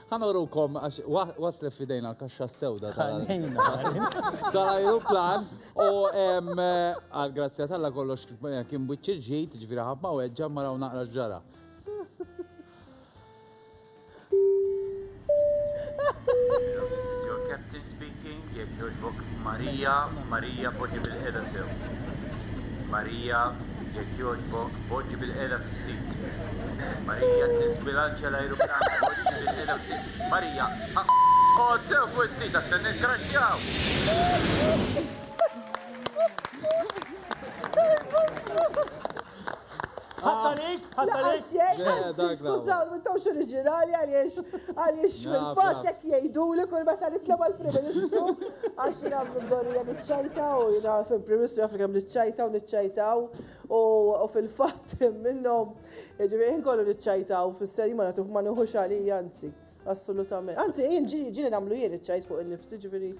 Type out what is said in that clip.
ħanorukom għax waslet fidejna l-kaxxa sewda tal-aeroplan u għal-grazzja tal-la kollox kien buċċir ġejt, ġifiri ħabma u għedġa maraw naqra ġara. Captain speaking, jek joġbok Marija poġġi bil-qeda sew. Marija, jek joġbok poġġi bil-qeda fis-sit. Marija tisbilanċa l-aeroplan poġġi bil-qeda fis-sit. Marija, sew fuq is-sit għaxan nitkraxxjaw. ħattalik? Skużaw, m'intawx oriġinali għaliex fil-fatt jekk jgħiduli kull meta nitleba l-Prim-Ministru għax jina mdorrija niċċajtaw, jina fil-Prim-Ministru Afrika niċċajtaw u fil-fatt minnhom ġifieri kollu niċċajtaw fis-serji ma nagħtuh ma nieħux għalija anzi. Assolutament. Anzi, ġini nagħmlu jien iċċajt fuq innifsi ġifieri.